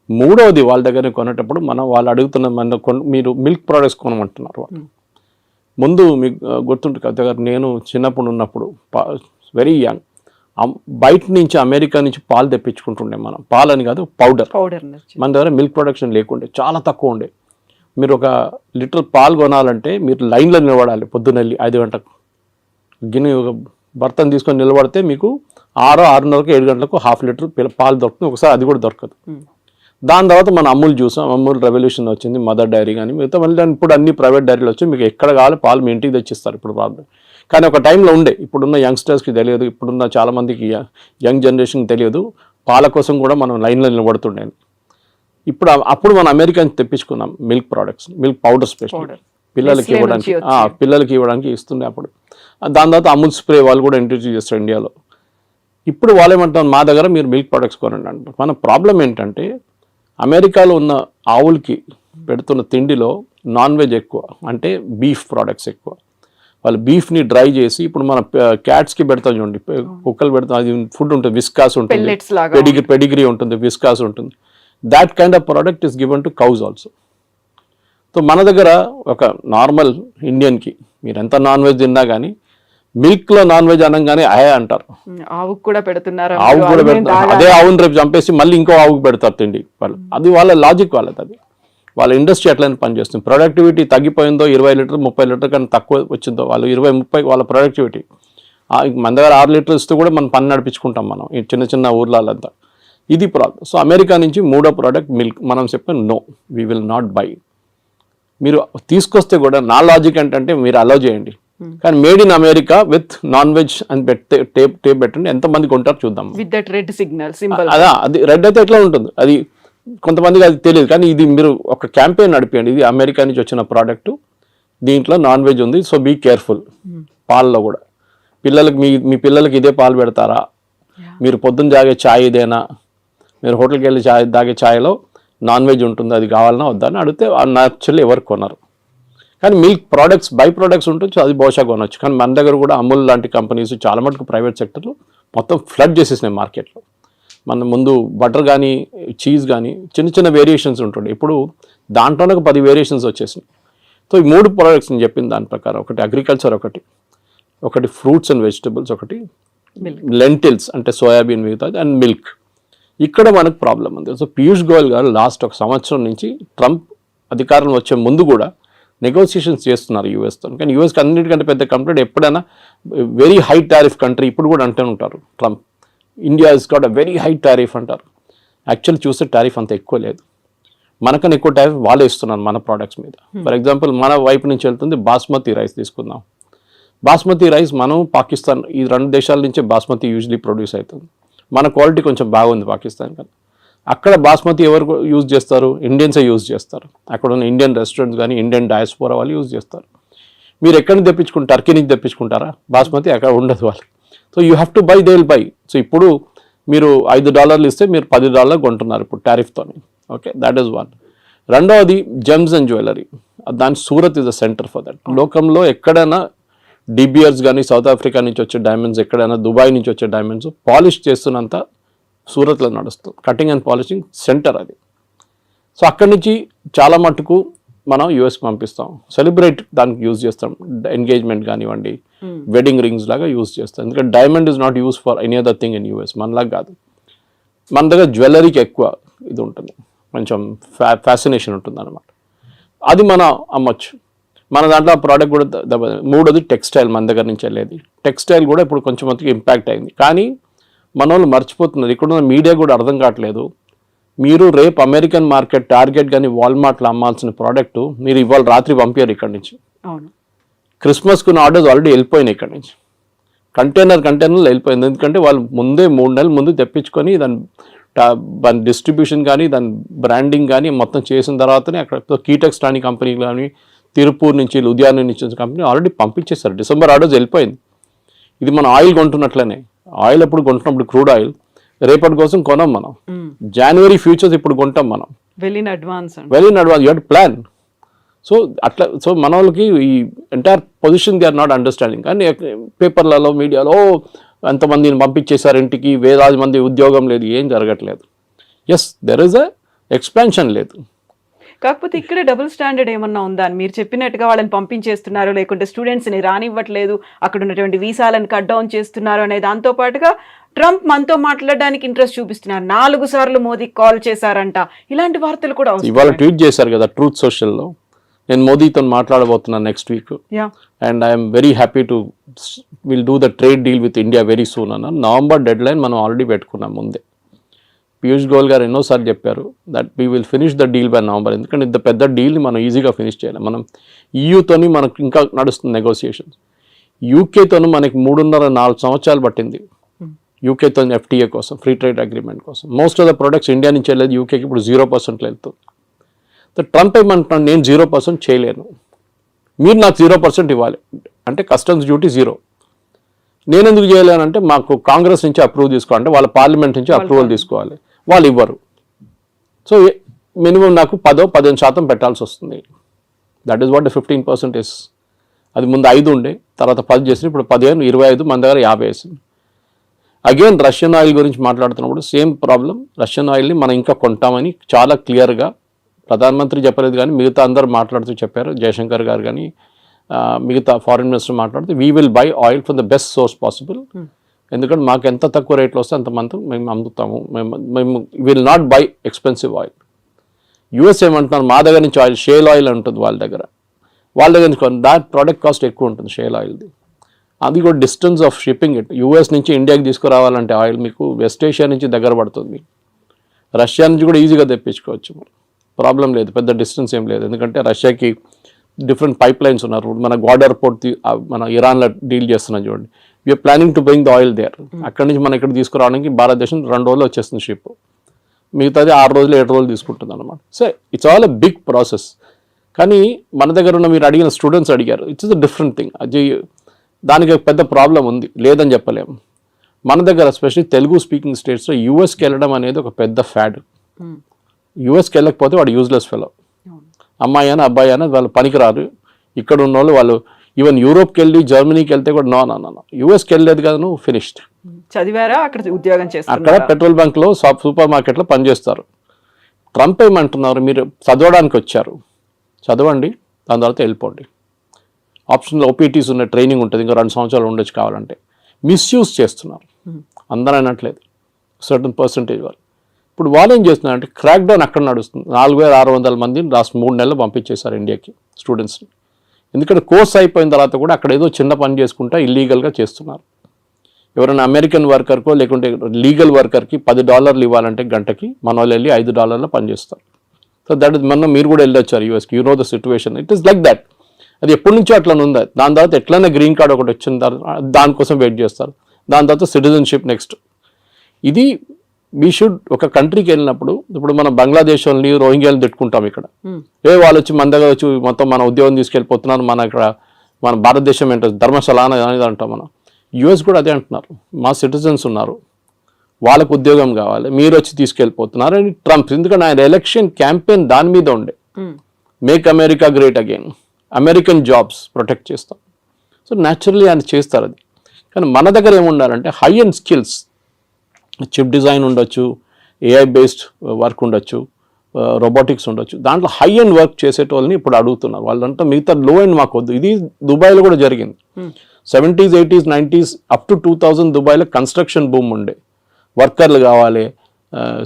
మూడవది వాళ్ళ దగ్గర కొనేటప్పుడు వాళ్ళు అడుగుతున్న మీరు మిల్క్ ప్రోడక్ట్స్ కొనమంటున్నారు వాళ్ళు. ముందు మీకు గుర్తుంటుంది కదా, నేను చిన్నప్పుడు ఉన్నప్పుడు వెరీ యంగ్, బయట నుంచి అమెరికా నుంచి పాలు తెప్పించుకుంటుండే మనం, పాలని కాదు పౌడర్. మన దగ్గర మిల్క్ ప్రొడక్షన్ లేకుండే, చాలా తక్కువ ఉండే. మీరు ఒక లీటర్ పాలు కొనాలంటే మీరు లైన్లో నిలబడాలి, పొద్దున్నెళ్ళి 5 గంటలకు గిన్నె ఒక బర్తన్ తీసుకొని నిలబడితే మీకు 6:30కు 7 గంటలకు హాఫ్ లీటర్ పాలు దొరుకుతుంది, ఒకసారి అది కూడా దొరకదు. దాని తర్వాత మనం అమూల్ చూసాం, అమూల్ రెవల్యూషన్ వచ్చింది, మదర్ డైరీ కానీ మిగతా మళ్ళీ ఇప్పుడు అన్ని ప్రైవేట్ డైరీలు వచ్చి మీకు ఎక్కడ కావాలి పాలు మీ ఇంటికి తెచ్చిస్తారు ఇప్పుడు ప్రాబ్లం. కానీ ఒక టైంలో ఉండే, ఇప్పుడున్న యంగ్స్టర్స్కి తెలియదు, ఇప్పుడున్న చాలామందికి యంగ్ జనరేషన్కి తెలియదు, పాల కోసం కూడా మనం లైన్లో నిలబడుతుండే. అప్పుడు మనం అమెరికా నుంచి తెప్పించుకున్నాం milk products, milk powder special పిల్లలకి ఇవ్వడానికి ఇస్తుండే అప్పుడు. దాని తర్వాత అమూల్ స్ప్రే వాళ్ళు కూడా ఇంట్రడ్యూస్ చేస్తారు ఇండియాలో. ఇప్పుడు వాళ్ళు ఏమంటారు, మా దగ్గర మీరు మిల్క్ ప్రొడక్ట్స్ కొనండి అంటారు. మన ప్రాబ్లం ఏంటంటే అమెరికాలో ఉన్న ఆవులకి పెడుతున్న తిండిలో నాన్ వెజ్ ఎక్కువ, అంటే బీఫ్ ప్రోడక్ట్స్ ఎక్కువ. వాళ్ళు బీఫ్ని డ్రై చేసి, ఇప్పుడు మన క్యాట్స్కి పెడతాం చూడండి, కుక్కలు పెడతాం, అది ఫుడ్ ఉంటుంది, విస్కాస్ ఉంటుంది, పెడిగ్రీ ఉంటుంది, విస్కాస్ ఉంటుంది. That kind of product is given to cows also. So మన దగ్గర ఒక నార్మల్ ఇండియన్కి మీరు ఎంత నాన్ వెజ్ తిన్నా కానీ మిల్క్లో నాన్ వెజ్ అనగానే అయే అంటారు, ఆవుకు కూడా పెడుతున్నారు, అదే ఆవుని రేపు చంపేసి మళ్ళీ ఇంకో ఆవుకు పెడతారు తిండి వాళ్ళు. అది వాళ్ళ లాజిక్ వాళ్ళది, అది వాళ్ళ ఇండస్ట్రీ అట్లనే పనిచేస్తుంది. ప్రొడక్టివిటీ తగ్గిపోయిందో 20 లీటర్ 30 లీటర్ కన్నా తక్కువ వచ్చిందో వాళ్ళు 20-30 వాళ్ళ ప్రొడక్టివిటీ, మన దగ్గర 6 లీటర్లు ఇస్తూ కూడా మనం పని నడిపించుకుంటాం మనం ఈ చిన్న చిన్న ఊర్లంతా. ఇది ప్రాబ్లం. సో అమెరికా నుంచి మూడో ప్రోడక్ట్ మిల్క్. మనం చెప్పాం no, we will not buy. మీరు తీసుకొస్తే కూడా నా లాజిక్ ఏంటంటే మీరు అలౌ చేయండి, కానీ made in America with non veg అని టేప్ పెట్టండి, ఎంతమంది కొంటారు చూద్దాం. With that red signal symbol. అదా, అది రెడ్ అయితే ఎట్లా ఉంటుంది, అది కొంతమందికి అది తెలియదు. కానీ ఇది మీరు ఒక క్యాంపెయిన్ నడిపేయండి, ఇది అమెరికా నుంచి వచ్చిన ప్రోడక్ట్, దీంట్లో నాన్ వెజ్ ఉంది, సో బీ కేర్ఫుల్. పాలలో కూడా పిల్లలకి మీ పిల్లలకి ఇదే పాలు పెడతారా, మీరు పొద్దున్న తాగే ఛాయ్ ఇదేనా, మీరు హోటల్కి వెళ్ళి తాగే ఛాయ్లో నాన్ వెజ్ ఉంటుంది, అది కావాలన్నా వద్దా అని అడిగితే యాక్చువల్లీ ఎవరు కొనరు. కానీ మిల్క్ ప్రోడక్ట్స్ బై ప్రోడక్ట్స్ ఉంటుంది, అది బహుశా కొనవచ్చు. కానీ మన దగ్గర కూడా అమూల్ లాంటి కంపెనీస్ చాలా మటుకు ప్రైవేట్ సెక్టర్లో మొత్తం ఫ్లడ్ చేసేసినాయి మార్కెట్లో. మన ముందు బటర్ కానీ చీజ్ కానీ చిన్న చిన్న వేరియేషన్స్ ఉంటుండే, ఇప్పుడు దాంట్లోనే ఒక 10 వేరియేషన్స్ వచ్చేసినాయి. సో ఈ 3 ప్రోడక్ట్స్ నేను చెప్పిన దాని ప్రకారం, ఒకటి అగ్రికల్చర్, ఒకటి ఫ్రూట్స్ అండ్ వెజిటబుల్స్, ఒకటి లెంటిల్స్ అంటే సోయాబీన్ మిగతాది, అండ్ మిల్క్. ఇక్కడ మనకు ప్రాబ్లం ఉంది. సో పీయూష్ గోయల్ గారు లాస్ట్ 1 సంవత్సరం నుంచి ట్రంప్ అధికారం వచ్చే ముందు కూడా నెగోసియేషన్స్ చేస్తున్నారు యూఎస్తో. కానీ యూఎస్కి అన్నిటికంటే పెద్ద కంప్లైంట్ ఎప్పుడైనా వెరీ హై టారిఫ్ కంట్రీ, ఇప్పుడు కూడా అంటూ ఉంటారు Trump, India is got a very high tariff అంటారు. యాక్చువల్ చూస్తే టారిఫ్ అంత ఎక్కువ లేదు, మనకన్నా ఎక్కువ టారిఫ్ వాళ్ళే ఇస్తున్నారు మన ప్రోడక్ట్స్ మీద. ఫర్ ఎగ్జాంపుల్ మన వైపు నుంచి వెళ్తుంది బాస్మతి రైస్ తీసుకుందాం. బాస్మతి రైస్ మనం పాకిస్తాన్, ఈ 2 దేశాల నుంచే బాస్మతి యూజువలీ ప్రొడ్యూస్ అవుతుంది. మన క్వాలిటీ కొంచెం బాగుంది పాకిస్తాన్ కన్నా. అక్కడ బాస్మతి ఎవరు యూజ్ చేస్తారు, ఇండియన్సే యూజ్ చేస్తారు. అక్కడ ఉన్న ఇండియన్ రెస్టారెంట్స్ కానీ ఇండియన్ డయాస్పోరా వాళ్ళు యూజ్ చేస్తారు. మీరు ఎక్కడి నుంచి తెప్పించుకుంటారు, టర్కీ నుంచి తెప్పించుకుంటారా బాస్మతి, అక్కడ ఉండదు వాళ్ళు. So you have to buy, they will buy. So ఇప్పుడు మీరు $5 ఇస్తే మీరు $10 కొంటున్నారు ఇప్పుడు టారిఫ్తో. Okay, that is one. రెండవది జెమ్స్ అండ్ జ్యువెలరీ, దాని Surat is the centre for that. లోకంలో ఎక్కడైనా డిబియర్స్ కానీ సౌత్ ఆఫ్రికా నుంచి వచ్చే డైమండ్స్, ఎక్కడైనా దుబాయ్ నుంచి వచ్చే డైమండ్స్ పాలిష్ చేస్తున్నంత సూరత్లో నడుస్తుంది. కటింగ్ అండ్ పాలిషింగ్ సెంటర్ అది. సో అక్కడి నుంచి చాలా మటుకు మనం యూఎస్ పంపిస్తాం, సెలబ్రేట్ దానికి యూజ్ చేస్తాం, ఎంగేజ్మెంట్ కానివ్వండి, వెడ్డింగ్ రింగ్స్ లాగా యూజ్ చేస్తాం. ఎందుకంటే diamond is not use for any other thing in US, మనలాగా కాదు. మన దగ్గర జ్యువెలరీకి ఎక్కువ ఇది ఉంటుంది, కొంచెం ఫ్యాసినేషన్ ఉంటుంది అనమాట. అది మనం అమ్మొచ్చు. మన దాంట్లో ఆ ప్రోడక్ట్ కూడా మూడోది టెక్స్టైల్, మన దగ్గర నుంచి వెళ్ళేది టెక్స్టైల్ కూడా ఇప్పుడు కొంచెం మందికి ఇంపాక్ట్ అయింది. కానీ మన వాళ్ళు మర్చిపోతున్నారు, ఇక్కడున్న మీడియా కూడా అర్థం కావట్లేదు. మీరు రేపు అమెరికన్ మార్కెట్ టార్గెట్ కానీ వాల్మార్ట్లో అమ్మాల్సిన ప్రోడక్ట్ మీరు ఇవాళ రాత్రి పంపారు ఇక్కడి నుంచి. క్రిస్మస్కున్న ఆర్డర్స్ ఆల్రెడీ వెళ్ళిపోయినాయి ఇక్కడి నుంచి, కంటైనర్లు వెళ్ళిపోయింది. ఎందుకంటే వాళ్ళు ముందే 3 నెలల ముందు తెప్పించుకొని దాని డిస్ట్రిబ్యూషన్ కానీ దాని బ్రాండింగ్ కానీ మొత్తం చేసిన తర్వాతనే అక్కడ కీటెక్స్ లాంటి కంపెనీ కానీ తిరుపూర్ నుంచి లుధియానా నుంచి వచ్చిన కంపెనీ ఆల్రెడీ పంపించేశారు. డిసెంబర్ ఆర్డర్స్ వెళ్ళిపోయింది. ఇది మన ఆయిల్ కొంటున్నట్లనే, ఆయిల్ ఎప్పుడు కొంటున్నప్పుడు క్రూడ్ ఆయిల్ రేపటి కోసం కొనం మనం, జనవరి ఫ్యూచర్స్ ఇప్పుడు కొంటాం మనం, well in advance you have to plan. So అట్లా, సో మన వాళ్ళకి ఈ entire position they are not understanding. కానీ పేపర్లలో మీడియాలో ఎంతమందిని పంపించేశారు ఇంటికి, వేలాది మంది ఉద్యోగం లేదు, ఏం జరగట్లేదు. Yes, there is a expansion లేదు. కాకపోతే ఇక్కడ డబుల్ స్టాండర్డ్ ఏమన్నా ఉందా అని మీరు చెప్పినట్టుగా వాళ్ళని పంపించేస్తున్నారు, లేకుంటే స్టూడెంట్స్ని రానివ్వట్లేదు, అక్కడ ఉన్నటువంటి వీసాలను కట్ డౌన్ చేస్తున్నారు అనే దాంతో పాటుగా ట్రంప్ మనతో మాట్లాడడానికి ఇంట్రెస్ట్ చూపిస్తున్నారు, 4 సార్లు మోదీ కాల్ చేశారంట, ఇలాంటి వార్తలు కూడా ఇవాళ ట్వీట్ చేశారు కదా ట్రూత్ సోషల్లో, నేను మోదీతో మాట్లాడబోతున్నాను next week, and I'm very happy to will do the trade deal with India very soon అన్న. నవంబర్ డెడ్ లైన్ మనం ఆల్రెడీ పెట్టుకున్నాం ముందే. పీయూష్ గోయల్ గారు ఎన్నోసార్లు చెప్పారు that we will finish the deal by November. ఎందుకంటే ఇంత పెద్ద డీల్ని మనం ఈజీగా ఫినిష్ చేయాలి. మనం ఈయూతోని మనకు ఇంకా నడుస్తుంది నెగోసియేషన్స్. యూకేతోని మనకి 3.5-4 సంవత్సరాలు పట్టింది యూకేతో ఎఫ్టీఏ కోసం, ఫ్రీ ట్రేడ్ అగ్రిమెంట్ కోసం. Most of the products India నుంచి వెళ్ళేది యూకేకి ఇప్పుడు 0%లో వెళ్తుంది. ట్రంప్ ఏమంటున్నాడు, నేను 0% చేయలేను, మీరు నాకు 0% ఇవ్వాలి అంటే కస్టమ్స్ డ్యూటీ 0. నేను ఎందుకు చేయలేనంటే మాకు కాంగ్రెస్ నుంచి అప్రూవ్ తీసుకోవాలంటే వాళ్ళ పార్లమెంట్ నుంచి అప్రూవల్ తీసుకోవాలి, వాళ్ళు ఇవ్వరు. సో మినిమం నాకు 10-15% పెట్టాల్సి వస్తుంది. That is what 15% is. అది ముందు 5 ఉండే, తర్వాత 10 చేసింది, ఇప్పుడు 15, 25, మన దగ్గర 50 వేసింది. అగైన్ రష్యన్ ఆయిల్ గురించి మాట్లాడుతున్నప్పుడు సేమ్ ప్రాబ్లం. రష్యన్ ఆయిల్ని మనం ఇంకా కొంటామని చాలా క్లియర్గా ప్రధానమంత్రి చెప్పలేదు, కానీ మిగతా అందరూ మాట్లాడుతూ చెప్పారు. జయశంకర్ గారు కానీ మిగతా ఫారిన్ మినిస్టర్ మాట్లాడుతూ we will buy oil from the best source possible. ఎందుకంటే మాకు ఎంత తక్కువ రేట్లో వస్తే అంతమంది మేము అమ్ముతాము, మేము will not by expensive oil. US ఏమంటున్నారు, మా దగ్గర నుంచి ఆయిల్ షేల్ ఆయిల్ ఉంటుంది వాళ్ళ దగ్గర నుంచి దాని ప్రోడక్ట్ కాస్ట్ ఎక్కువ ఉంటుంది షేల్ ఆయిల్ది. అది కూడా distance of shipping it. US నుంచి ఇండియాకి తీసుకురావాలంటే ఆయిల్ మీకు వెస్ట్ ఏషియా నుంచి దగ్గర పడుతుంది, రష్యా నుంచి కూడా ఈజీగా తెప్పించుకోవచ్చు, ప్రాబ్లం లేదు, పెద్ద డిస్టెన్స్ ఏం లేదు. ఎందుకంటే రష్యాకి డిఫరెంట్ పైప్ లైన్స్ ఉన్నారు. మన గ్వాడర్ పోర్ట్ మన ఇరాన్లో డీల్ చేస్తున్నాం చూడండి, we are planning to bring the oil there. అక్కడి నుంచి మనం ఇక్కడ తీసుకురావడానికి భారతదేశం 2 రోజులు వచ్చేస్తుంది షిప్, మిగతాది 6 రోజులు 7 రోజులు తీసుకుంటుంది అనమాట. So it's all a big process. కానీ మన దగ్గర ఉన్న మీరు అడిగిన స్టూడెంట్స్ అడిగారు, ఇట్స్ ద డిఫరెంట్ థింగ్. అది దానికి పెద్ద ప్రాబ్లం ఉంది, లేదని చెప్పలేము. మన దగ్గర ఎస్పెషల్లీ తెలుగు స్పీకింగ్ స్టేట్స్లో యూఎస్కి వెళ్ళడం అనేది ఒక పెద్ద ఫ్యాడ్. యూఎస్కి వెళ్ళకపోతే వాడు యూజ్లెస్ ఫెలో, అమ్మాయి అని అబ్బాయి అని వాళ్ళు పనికిరారు. ఇక్కడ ఉన్న వాళ్ళు ఈవెన్ యూరోప్కి వెళ్ళి జర్మనీకి వెళ్తే కూడా నో యూఎస్కి వెళ్ళలేదు కదా నువ్వు ఫినిష్డ్. చదివారా, అక్కడ ఉద్యోగం చేస్తారు, అక్కడ పెట్రోల్ బంక్లో సూపర్ మార్కెట్లో పనిచేస్తారు. ట్రంప్ ఏమంటున్నారు, మీరు చదవడానికి వచ్చారు, చదవండి, దాని తర్వాత వెళ్ళిపోండి. ఆప్షన్లో ఓపీటీస్ ఉన్న ట్రైనింగ్ ఉంటుంది, ఇంకా 2 సంవత్సరాలు ఉండొచ్చు కావాలంటే. మిస్యూజ్ చేస్తున్నారు, అందరూ అనట్లేదు, సర్టన్ పర్సంటేజ్ వాళ్ళు. ఇప్పుడు వాళ్ళు ఏం చేస్తున్నారంటే క్రాక్ డౌన్ అక్కడ నడుస్తుంది. 4600 మందిని లాస్ట్ 3 నెలలు పంపించేశారు ఇండియాకి స్టూడెంట్స్ని. ఎందుకంటే కోర్స్ అయిపోయిన తర్వాత కూడా అక్కడ ఏదో చిన్న పని చేసుకుంటా ఇల్లీగల్గా చేస్తున్నారు. ఎవరైనా అమెరికన్ వర్కర్కో లేకుంటే లీగల్ వర్కర్కి $10 ఇవ్వాలంటే గంటకి, మన వాళ్ళు వెళ్ళి $5 పనిచేస్తారు. సో దట్ ఇస్ మీరు కూడా వెళ్ళొచ్చారు యూఎస్కి, you know the situation, it is like that. అది ఎప్పటి నుంచో అట్లా ఉందా. దాని తర్వాత ఎట్లయినా గ్రీన్ కార్డ్ ఒకటి వచ్చిన తర్వాత దానికోసం వెయిట్ చేస్తారు, దాని తర్వాత సిటిజన్షిప్ నెక్స్ట్. ఇది వీ షుడ్ ఒక కంట్రీకి వెళ్ళినప్పుడు, ఇప్పుడు మనం బంగ్లాదేశ్ వాళ్ళని రోహింగ్యాలను తిట్టుకుంటాం ఇక్కడ, వాళ్ళు వచ్చి మన దగ్గర వచ్చి మొత్తం మన ఉద్యోగం తీసుకెళ్ళిపోతున్నారు, మన ఇక్కడ మన భారతదేశం ఏంటో ధర్మశాల అనేది అంటాం మనం. యూఎస్ కూడా అదే అంటున్నారు, మా సిటిజన్స్ ఉన్నారు, వాళ్ళకు ఉద్యోగం కావాలి, మీరు వచ్చి తీసుకెళ్ళిపోతున్నారు అని ట్రంప్. ఎందుకంటే ఆయన ఎలక్షన్ క్యాంపెయిన్ దాని మీద ఉండే, make America great again, American jobs protect చేస్తాం. సో న్యాచురల్లీ ఆయన చేస్తారు అది. కానీ మన దగ్గర ఏముండాలంటే high and skills, chip design ఉండొచ్చు, ఏఐ బేస్డ్ వర్క్ ఉండొచ్చు, రోబోటిక్స్ ఉండొచ్చు, దాంట్లో హై అండ్ వర్క్ చేసేటోళ్ళని ఇప్పుడు అడుగుతున్నారు. వాళ్ళంతా మిగతా లో అండ్ మాకు వద్దు. ఇది దుబాయ్లో కూడా జరిగింది. 70s, 80s, 90s up to 2000 దుబాయ్లో కన్స్ట్రక్షన్ బూమ్ ఉండే. వర్కర్లు కావాలి,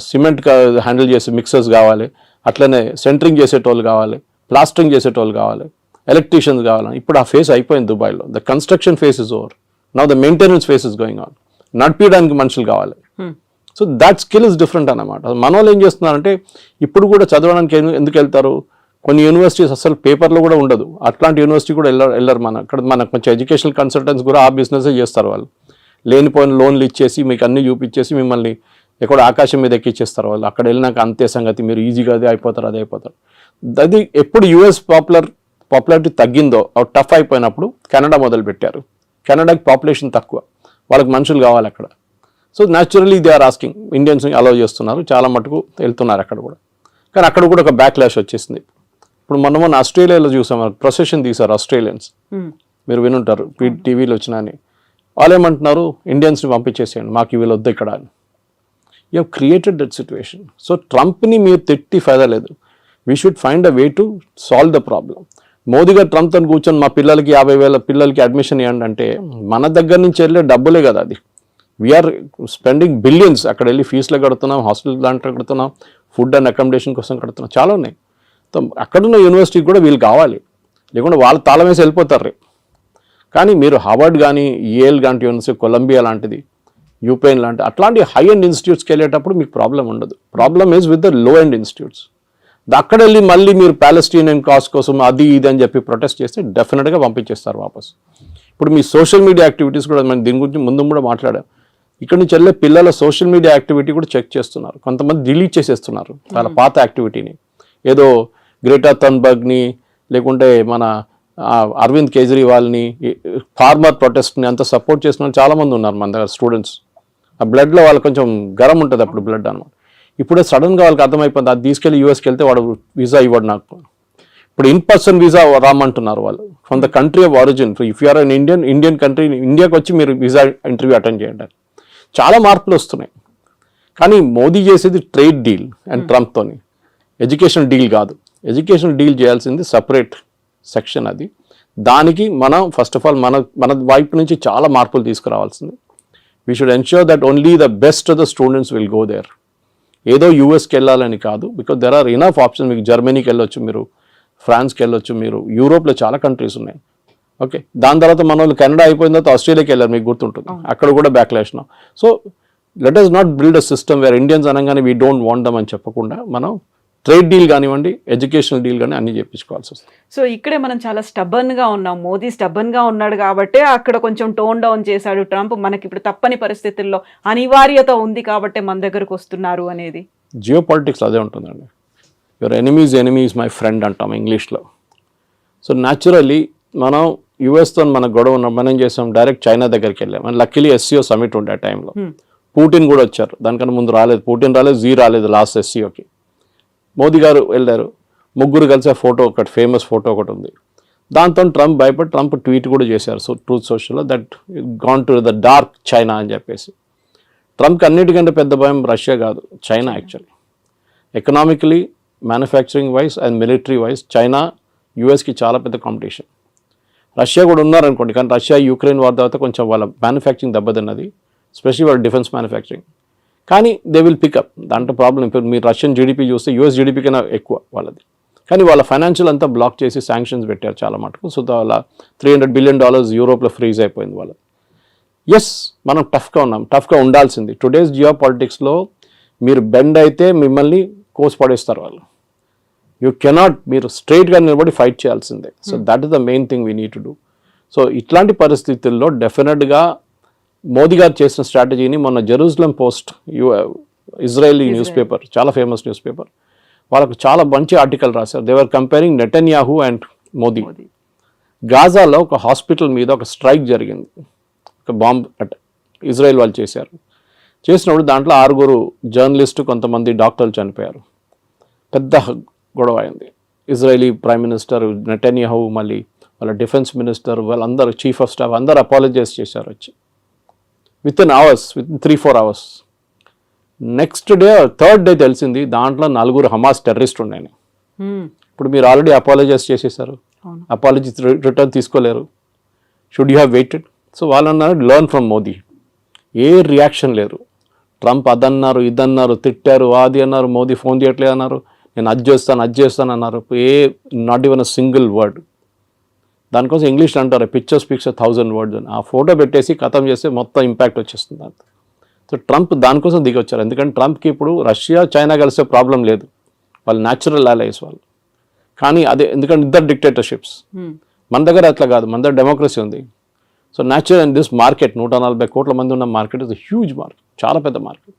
సిమెంట్ హ్యాండిల్ చేసే మిక్సర్స్ కావాలి, అట్లనే సెంటరింగ్ చేసేటోళ్ళు కావాలి, ప్లాస్టరింగ్ చేసేటోళ్ళు కావాలి, ఎలక్ట్రీషియన్స్ కావాలి. ఇప్పుడు ఆ ఫేస్ అయిపోయింది దుబాయ్లో. The construction face is over, now the maintenance face is going on. నడిపించడానికి మనుషులు కావాలి. So that skill is different అన్నమాట. మన వాళ్ళు ఏం చేస్తున్నారంటే ఇప్పుడు కూడా చదవడానికి ఎందుకు వెళ్తారు, కొన్ని యూనివర్సిటీస్ అసలు పేపర్లో కూడా ఉండదు, అట్లాంటి యూనివర్సిటీ కూడా వెళ్ళరు. మనకు కొంచెం ఎడ్యుకేషనల్ కన్సల్టెంట్స్ కూడా ఆ బిజినెస్ చేస్తారు. వాళ్ళు లేనిపోయిన లోన్లు ఇచ్చేసి మీకు అన్ని చూపించేసి మిమ్మల్ని ఎక్కడ ఆకాశం మీద ఎక్కిచ్చేస్తారు వాళ్ళు. అక్కడ వెళ్ళినాక అంతే సంగతి, మీరు ఈజీగా అదే అయిపోతారు. అది ఎప్పుడు యూఎస్ పాపులారిటీ తగ్గిందో, టఫ్ అయిపోయినప్పుడు కెనడా మొదలుపెట్టారు. కెనడాకి పాపులేషన్ తక్కువ, వాళ్ళకి మనుషులు కావాలి అక్కడ. So naturally they are asking, ఇండియన్స్ని అలౌ చేస్తున్నారు, చాలా మటుకు వెళ్తున్నారు అక్కడ కూడా. కానీ అక్కడ కూడా ఒక బ్యాక్లాష్ వచ్చేసింది. ఇప్పుడు మొన్న ఆస్ట్రేలియాలో చూసాం, ప్రొసెషన్ తీశారు ఆస్ట్రేలియన్స్, మీరు వినుంటారు, టీవీలో వచ్చినా అని. వాళ్ళు ఏమంటున్నారు, ఇండియన్స్ని పంపించేసేయండి, మాకు వీళ్ళు వద్దు ఇక్కడ అని. You have created that situation. So ట్రంప్ని మీరు తిట్టి ఫైదా లేదు. We should find a way to solve the problem. Modi garu ట్రంప్తో కూర్చొని మా పిల్లలకి 50,000 పిల్లలకి అడ్మిషన్ ఇవ్వండి అంటే మన దగ్గర నుంచి వెళ్ళే డబ్బులే కదా అది. We are spending billions. అక్కడ వెళ్ళి ఫీజులు కడుతున్నాం, హాస్టల్ దాంట్లో కడుతున్నాం, ఫుడ్ అండ్ అకామిడేషన్ కోసం కడుతున్నాం, చాలా ఉన్నాయి. అక్కడున్న యూనివర్సిటీకి కూడా వీళ్ళు కావాలి, లేకుంటే వాళ్ళు తాళం వేసి వెళ్ళిపోతారు. కానీ మీరు హార్వర్డ్ కానీ, ఏల్ లాంటి యూనివర్సిటీ, కొలంబియా లాంటిది, యూపెన్ లాంటి అట్లాంటి హై అండ్ ఇన్స్టిట్యూట్స్కి వెళ్ళేటప్పుడు మీకు ప్రాబ్లం ఉండదు. Problem is with the low and institutes. అక్కడ వెళ్ళి మళ్ళీ మీరు ప్యాలెస్టీనియన్ కాజ్ కోసం అది ఇది అని చెప్పి ప్రొటెస్ట్ చేస్తే డెఫినెట్గా పంపించేస్తారు వాపస్. ఇప్పుడు మీ సోషల్ మీడియా యాక్టివిటీస్ కూడా మనం దీని గురించి ముందు కూడా మాట్లాడాం. ఇక్కడ నుంచి వెళ్ళే పిల్లల సోషల్ మీడియా యాక్టివిటీ కూడా చెక్ చేస్తున్నారు. కొంతమంది డిలీట్ చేసేస్తున్నారు వాళ్ళ పాత యాక్టివిటీని. ఏదో గ్రేటా థన్బర్గ్ని లేకుంటే మన అరవింద్ కేజ్రీవాల్ని, ఫార్మర్ ప్రొటెస్ట్ని అంత సపోర్ట్ చేసిన వాళ్ళు చాలామంది ఉన్నారు మన దగ్గర స్టూడెంట్స్. ఆ బ్లడ్లో వాళ్ళకి కొంచెం గరం ఉంటుంది అప్పుడు బ్లడ్ అనమాట. ఇప్పుడే సడన్గా వాళ్ళకి అర్థమైపోయింది, అది తీసుకెళ్ళి యూఎస్కి వెళ్తే వాడు వీసా ఇవ్వడు నాకు. ఇప్పుడు ఇన్ పర్సన్ వీసా రామంటున్నారు వాళ్ళు, from the country of origin. If you are an Indian country, ఇండియాకి వచ్చి మీరు వీసా ఇంటర్వ్యూ అటెండ్ చేయండి. చాలా మార్పులు వస్తున్నాయి. కానీ మోదీ చేసేది ట్రేడ్ డీల్ అండ్ ట్రంప్తోని, ఎడ్యుకేషన్ డీల్ కాదు. ఎడ్యుకేషన్ డీల్ చేయాల్సింది సపరేట్ సెక్షన్ అది. దానికి మనం ఫస్ట్ ఆఫ్ ఆల్ మన వైపు నుంచి చాలా మార్పులు తీసుకురావాల్సింది. We should ensure that only the best of the students will go there. ఏదో యూఎస్కి వెళ్ళాలని కాదు, because there are enough options. మీకు జర్మనీకి వెళ్ళొచ్చు, మీరు ఫ్రాన్స్కి వెళ్ళొచ్చు, మీరు యూరోప్లో చాలా కంట్రీస్ ఉన్నాయి. ఓకే, దాని తర్వాత మన వాళ్ళు కెనడా అయిపోయిన తర్వాత ఆస్ట్రేలియాకి వెళ్ళారు, మీకు గుర్తుంటుంది, అక్కడ కూడా backlash. So let us not build a system wear Indians అనగానే వీ డోంట్ వాంట్ దమ్ అని చెప్పకుండా మనం ట్రేడ్ డీల్ కానివ్వండి, ఎడ్యుకేషనల్ డీల్ కానీ అన్ని చేయించుకోవాల్సి వస్తుంది. సో ఇక్కడే మనం చాలా స్టబన్ గా ఉన్నాం. మోదీ స్టబన్ గా ఉన్నాడు కాబట్టి అక్కడ కొంచెం టోన్ డౌన్ చేశాడు ట్రంప్. మనకి ఇప్పుడు తప్పని పరిస్థితుల్లో అనివార్యత ఉంది కాబట్టి మన దగ్గరకు వస్తున్నారు అనేది. జియో పాలిటిక్స్ అదే ఉంటుందండి. Your enemy is my friend అంటాం ఇంగ్లీష్లో. సో న్యాచురల్లీ మనం యుఎస్తో మన గొడవ ఉన్న మనం ఏం చేసాం, డైరెక్ట్ చైనా దగ్గరికి వెళ్ళాం. అండ్ లక్కీలీ SCO సమిట్ ఉండే ఆ టైంలో పుటిన్ కూడా వచ్చారు. దానికన్నా ముందు రాలేదు, పుటిన్ రాలేదు, జీ రాలేదు లాస్ట్ SCOకి. మోదీ గారు వెళ్ళారు, ముగ్గురు కలిసి ఫోటో ఒకటి ఫేమస్ ఫోటో ఒకటి ఉంది. దాంతో ట్రంప్ భయపడి ట్రంప్ ట్వీట్ కూడా చేశారు ట్రూత్ సోషల్లో, that gone to the dark China అని చెప్పేసి. ట్రంప్కి అన్నిటికంటే పెద్ద భయం రష్యా కాదు, China. Actually economically, manufacturing wise and military wise China యూఎస్కి చాలా పెద్ద కాంపిటీషన్. రష్యా కూడా ఉన్నారనుకోండి, కానీ రష్యా యుక్రెయిన్ వార్ తర్వాత కొంచెం వాళ్ళ మ్యానుఫ్యాక్చరింగ్ దెబ్బతిన్నది, స్పెషల్లీ వాళ్ళ డిఫెన్స్ మ్యానుఫ్యాక్చరింగ్. కానీ దే విల్ పికప్, దాంట్లో ప్రాబ్లం. ఇప్పుడు మీరు రష్యన్ జీడిపి చూస్తే US జీడిపి కన్నా ఎక్కువ వాళ్ళది. కానీ వాళ్ళ ఫైనాన్షియల్ అంతా బ్లాక్ చేసి శాంక్షన్స్ పెట్టారు చాలా మటుకు. సో వాళ్ళ $300 బిలియన్ యూరోప్లో ఫ్రీజ్ అయిపోయింది వాళ్ళది. ఎస్, మనం టఫ్గా ఉన్నాం, టఫ్గా ఉండాల్సింది. టుడేస్ జియో పాలిటిక్స్లో మీరు బెండ్ అయితే మిమ్మల్ని కోసి పడేస్తారు వాళ్ళు. యూ కెనాట్, మీరు స్ట్రైట్గా నిలబడి ఫైట్ చేయాల్సిందే. So that is the main thing we need to do. So ఇట్లాంటి పరిస్థితుల్లో డెఫినెట్గా మోదీ గారు చేసిన స్ట్రాటజీని మొన్న Jerusalem post, Israeli news paper, చాలా ఫేమస్ న్యూస్ పేపర్, వాళ్ళకు చాలా మంచి ఆర్టికల్ రాశారు. They are comparing Netanyahu and Modi. గాజాలో ఒక హాస్పిటల్ మీద ఒక స్ట్రైక్ జరిగింది, ఒక బాంబ్ అటాక్ ఇజ్రాయెల్ వాళ్ళు చేశారు. చేసినప్పుడు దాంట్లో 6 జర్నలిస్టు, కొంతమంది డాక్టర్లు చనిపోయారు. పెద్ద గొడవ అయింది. ఇజ్రాయలీ ప్రైమ్ మినిస్టర్ నెటన్యాహు, మళ్ళీ వాళ్ళ డిఫెన్స్ మినిస్టర్, వాళ్ళందరూ చీఫ్ ఆఫ్ స్టాఫ్ అందరూ అపాలజైజ్ చేశారు వచ్చి. With 3-4 hours. Next day, third day తెలిసింది దాంట్లో 4 హమాస్ టెర్రరిస్ట్ ఉన్నాయని. ఇప్పుడు మీరు ఆల్రెడీ అపాలజైజ్ చేసేసారు, అపాలజీ రిటర్న్ తీసుకోలేరు. Should you have weighted? So వాళ్ళు అన్నారు learn from Modi. A reaction లేరు. ట్రంప్ అదన్నారు, ఇదన్నారు, తిట్టారు, అది అన్నారు, మోదీ ఫోన్ చేయట్లేదు అన్నారు, నేను అది చేస్తాను అన్నారు. Not even a single word. దానికోసం ఇంగ్లీష్ అంటారు పిక్చర్ స్పీక్స్ 1000 words అని. ఆ ఫోటో పెట్టేసి ఖతం చేస్తే మొత్తం ఇంపాక్ట్ వచ్చేస్తుంది అంత. సో ట్రంప్ దానికోసం దిగి వచ్చారు. ఎందుకంటే ట్రంప్కి ఇప్పుడు రష్యా చైనా కలిసే ప్రాబ్లం లేదు, వాళ్ళు న్యాచురల్ అలైస్ వాళ్ళు. కానీ అదే ఎందుకంటే ఇద్దరు డిక్టేటర్షిప్స్. మన దగ్గర అట్లా కాదు, మన దగ్గర డెమోక్రసీ ఉంది. So natural and this market 140 కోట్ల మంది ఉన్న మార్కెట్ ఇస్ హ్యూజ్ మార్కెట్, చాలా పెద్ద మార్కెట్.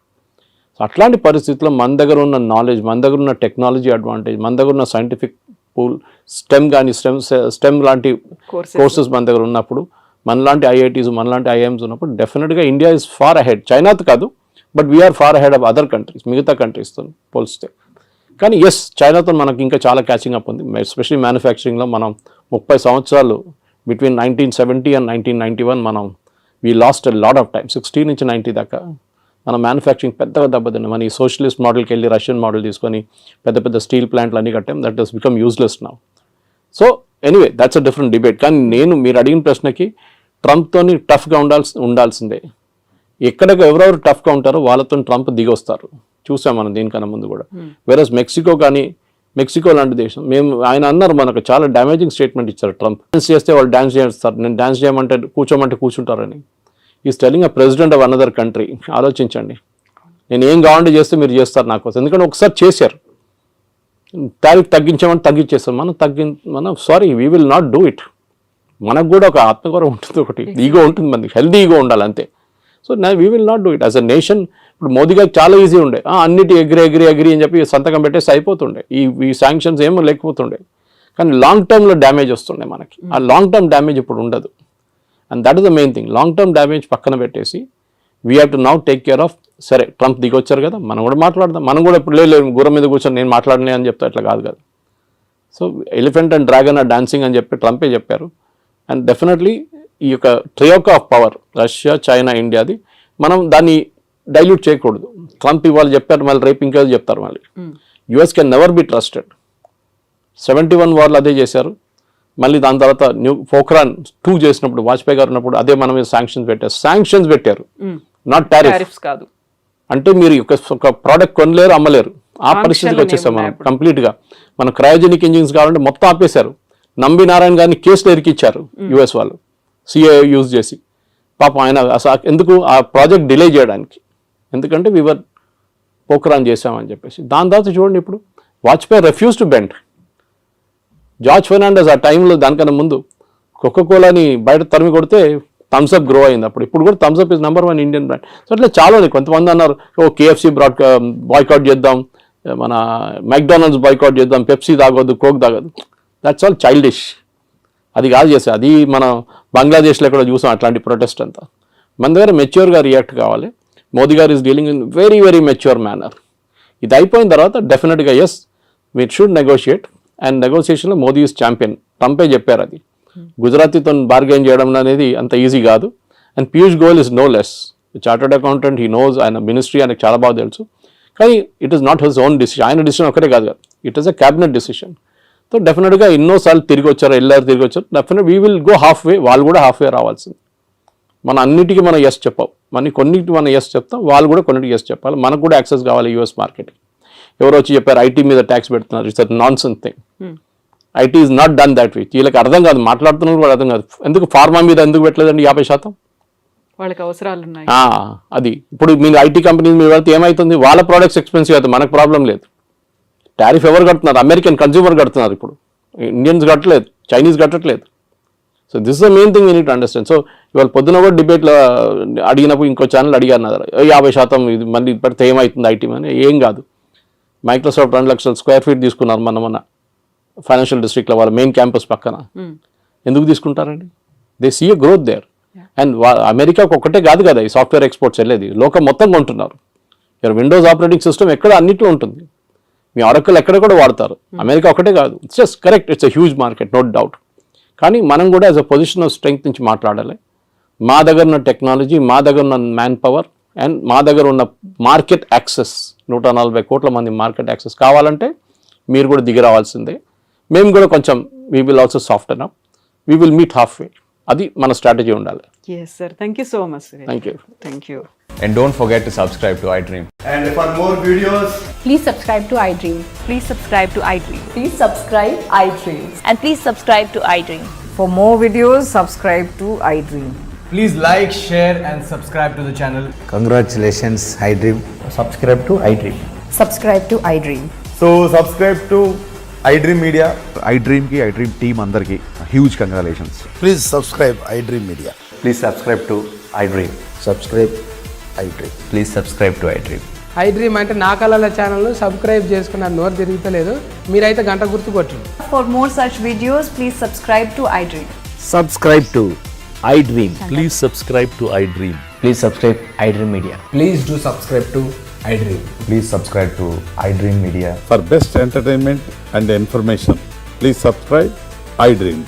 సో అట్లాంటి పరిస్థితుల్లో మన దగ్గర ఉన్న నాలెడ్జ్, మన దగ్గర ఉన్న టెక్నాలజీ అడ్వాంటేజ్, మన దగ్గర ఉన్న సైంటిఫిక్ పూల్, స్టెమ్ కానీ స్టెమ్ లాంటి కోర్సెస్ మన దగ్గర ఉన్నప్పుడు, మనలాంటి IITs, మనలాంటి IIMs ఉన్నప్పుడు డెఫినెట్గా ఇండియా ఇస్ ఫార్ అహెడ్. చైనాతో కాదు, but we are far ahead of other countries, మిగతా కంట్రీస్తో పోలిస్తే. కానీ ఎస్, చైనాతో మనకి ఇంకా చాలా క్యాచింగ్ అప్ ఉంది. ఎస్పెషల్లీ మ్యానుఫ్యాక్చరింగ్లో మనం 30 సంవత్సరాలు బిట్వీన్ 1970 and 1991 మనం we lost a lot of time. 60 నుంచి 90 దాకా మన మ్యానుఫ్యాక్చరింగ్ పెద్దగా దెబ్బతింది. మన ఈ సోషలిస్ట్ మోడల్కి వెళ్ళి రష్యన్ మోడల్ తీసుకొని పెద్ద పెద్ద స్టీల్ ప్లాంట్లు అన్నీ కట్టాం. That has become useless now. So anyway that's a different debate. కానీ మీరు అడిగిన ప్రశ్నకి ట్రంప్తోని టఫ్గా ఉండాల్సిందే. ఎక్కడెక్కడ ఎవరెవరు టఫ్గా ఉంటారో వాళ్ళతో ట్రంప్ దిగి వస్తారు. చూసాం మనం దీనికన్నా ముందు కూడా. వేరస్ మెక్సికో లాంటి దేశం, ఆయన అన్నారు, మనకు చాలా డ్యామేజింగ్ స్టేట్మెంట్ ఇచ్చారు ట్రంప్. డాన్స్ చేస్తే వాళ్ళు డాన్స్ చేస్తారు, నేను డాన్స్ చేయమంటే కూర్చోమంటే కూర్చుంటారని. Is telling a president of another country. ఆలోచించండి, నేను ఏం కావాలంటే చేస్తే మీరు చేస్తారు నా కోసం. ఎందుకంటే ఒకసారి చేశారు, టారిఫ్ తగ్గించామని తగ్గించేస్తాం. మనం sorry, we will not do it. మనకు కూడా ఒక ఆత్మగౌరవం ఉంటుంది, ఒకటి ఈగో ఉంటుంది, మనకి హెల్దీ ఈగో ఉండాలి అంతే. So we will not do it as a nation. ఇప్పుడు మోదీ గారికి చాలా ఈజీ ఉండే, అన్నిటి ఎగ్రి అని చెప్పి సంతకం పెట్టేసి అయిపోతుండే, ఈ శాంక్షన్స్ ఏమో లేకపోతుండే. కానీ లాంగ్ టర్మ్లో డ్యామేజ్ వస్తుండే మనకి. ఆ లాంగ్ టర్మ్ డ్యామేజ్ ఇప్పుడు ఉండదు. And that is the main thing. Long term damage పక్కన పెట్టేసి we have to now take care of. సరే, ట్రంప్ దిగొచ్చారు కదా, మనం కూడా మాట్లాడదాం. మనం కూడా ఇప్పుడు లేదు గుర్రం మీద కూర్చొని నేను మాట్లాడలే అని చెప్తా, అట్లా కాదు కదా. So elephant and dragon are dancing అని చెప్పి ట్రంపే చెప్పారు. అండ్ డెఫినెట్లీ ఈ యొక్క troika of power, Russia, China, ఇండియాది, మనం దాన్ని డైల్యూట్ చేయకూడదు. ట్రంప్ ఇవాళ చెప్పారు, మళ్ళీ రేపు ఇంకా చెప్తారు. మళ్ళీ US can never be trusted. 71 వార్లు అదే చేశారు. మళ్ళీ దాని తర్వాత పోఖ్రాన్ 2 చేసినప్పుడు, వాజ్పేయి గారు ఉన్నప్పుడు అదే మన మీద శాంక్షన్స్ పెట్టారు, నాట్ టారిఫ్స్ కాదు. అంటే మీరు ఒక ప్రోడక్ట్ కొనలేరు, అమ్మలేరు, ఆ పరిస్థితికి వచ్చేసాం మనం కంప్లీట్గా. మన క్రయోజెనిక్ ఇంజిన్స్ కావాలంటే మొత్తం ఆపేశారు. నంబి నారాయణ గారిని కేసులు ఇరికిచ్చారు యుఎస్ వాళ్ళు సిఏ యూజ్ చేసి. పాపం ఆయన అసలు ఎందుకు ఆ ప్రాజెక్ట్ డిలే చేయడానికి, ఎందుకంటే వివర్ పోక్రాన్ చేసామని చెప్పేసి. దాని తర్వాత చూడండి ఇప్పుడు Vajpayee refuse to bend. George Fernandes ఆ టైంలో దానికన్నా ముందు కోకోకోలాని బయట తరిమి కొడితే థమ్స్అప్ గ్రో అయింది అప్పుడు. ఇప్పుడు కూడా Thums Up is number 1 Indian brand. So అట్లా చాలా ఉంది. కొంతమంది అన్నారు కేఎఫ్సి బాయ్కాట్ చేద్దాం, మన మెక్డానల్డ్స్ బాయ్కాట్ చేద్దాం, పెప్సీ తాగొద్దు, కోక్ తాగొద్దు. That's all childish. అది కాదు చేస్తే, అది మనం బంగ్లాదేశ్లో కూడా చూసాం అట్లాంటి ప్రొటెస్ట్ అంతా. మన దగ్గర మెచ్యూర్గా రియాక్ట్ కావాలి. Modi garu is dealing in very very mature manner. ఇది అయిపోయిన తర్వాత డెఫినెట్గా yes we should negotiate. And నెగోషియేషన్లో మోదీ ఈజ్ ఛాంపియన్. ట్రంపే చెప్పారు అది. గుజరాతీతో బార్గెన్ చేయడం అనేది అంత ఈజీ కాదు. And Piyush Goyal is no less chartered accountant. He knows, ఆయన మినిస్ట్రీ ఆయనకు చాలా బాగా తెలుసు. కానీ it is not his own decision. ఆయన డిసిషన్ ఒకటే కాదు కదా, it is a cabinet decision. So డెఫినెట్గా ఎన్నోసార్లు తిరిగి వచ్చారు, తిరిగి వచ్చారు. Definite we will go half వే. వాళ్ళు కూడా హాఫ్ వే రావాల్సింది. మన అన్నిటికీ మనం ఎస్ చెప్పాం, కొన్నిటికి మనం ఎస్ చెప్తాం, వాళ్ళు కూడా కొన్నిటికి ఎస్ చెప్పాలి. మనకు కూడా యాక్సెస్ కావాలి యూఎస్ మార్కెట్కి. ఎవరో వచ్చి చెప్పారు ఐటీ మీద ట్యాక్స్ పెడుతున్నారు. It's a non sense thing. IT is not done that way. వీళ్ళకి అర్థం కాదు, మాట్లాడుతున్నారు కూడా అర్థం కాదు. ఎందుకు ఫార్మా మీద ఎందుకు పెట్టలేదండి 50%? వాళ్ళకి అవసరాలు ఉన్నాయి. అది ఇప్పుడు మీరు ఐటీ కంపెనీ మీద వెళ్తే ఏమవుతుంది, వాళ్ళ ప్రోడక్ట్స్ ఎక్స్పెన్సివ్ అవుతుంది, మనకు ప్రాబ్లం లేదు. టారిఫ్ ఎవరు కడుతున్నారు? అమెరికన్ కన్జ్యూమర్ కడుతున్నారు. ఇప్పుడు ఇండియన్స్ కట్టలేదు, చైనీస్ కట్టట్లేదు. So this is the main thing we need to understand. So ఇవాళ పొద్దున కూడా డిబేట్లో అడిగినప్పుడు ఇంకో ఛానల్ అడిగారు 50% ఇది మళ్ళీ పెడితే ఏమవుతుంది ఐటీ అని. ఏం కాదు. మైక్రోసాఫ్ట్ 2 లక్షల స్క్వేర్ ఫీట్ తీసుకున్నారు మన ఫైనాన్షియల్ డిస్ట్రిక్ట్లో, వాళ్ళ మెయిన్ క్యాంపస్ పక్కన. ఎందుకు తీసుకుంటారండి? They see a growth there. And అమెరికాకు ఒక్కటే కాదు కదా ఈ సాఫ్ట్వేర్ ఎక్స్పోర్ట్స్ వెళ్ళేది, లోకం మొత్తం కొంటున్నారు. విండోస్ ఆపరేటింగ్ సిస్టమ్ ఎక్కడ అన్నిట్లో ఉంటుంది. మీ ఆరకల్ ఎక్కడ కూడా వాడతారు. అమెరికా ఒకటే కాదు. It's just correct, it's a huge market, no doubt. కానీ మనం కూడా as a position of strength నుంచి మాట్లాడాలి. మా దగ్గర ఉన్న టెక్నాలజీ, మా దగ్గర ఉన్న మ్యాన్ పవర్ అండ్ మా దగ్గర ఉన్న మార్కెట్ యాక్సెస్, 140 కోట్ల మంది మార్కెట్ యాక్సెస్ కావాలంటే మీరు కూడా దిగి రావాల్సిందే. మేము కూడా కొంచెం we will also soften up, we will meet half way. అది మన స్ట్రాటజీ ఉండాలి. Yes sir, thank you so much. Thank you. And don't forget to subscribe to iDream. And for more videos, Please subscribe to iDream. Please subscribe to iDream. Please subscribe iDream. And please subscribe to iDream. For more videos, subscribe to iDream. please like, share and subscribe to the channel. Congratulations, iDream. Subscribe to iDream. Subscribe to iDream. So subscribe to iDream Media. iDream ki iDream team andarki huge congratulations. Please subscribe iDream Media. Please subscribe to iDream. Subscribe iDream. Please subscribe to iDream. iDream అంటే నా కళల ఛానల్ సబ్స్క్రైబ్ చేసుకున్న నోరు తిరుగుతలేదు, మీరైతే గంట గుర్తు కొట్టండి. For more such videos, please subscribe to iDream. Subscribe to iDream. Please subscribe to iDream. Please subscribe iDream Media. Please do subscribe to iDream. Please subscribe to iDream Media. For best entertainment and information, please subscribe iDream.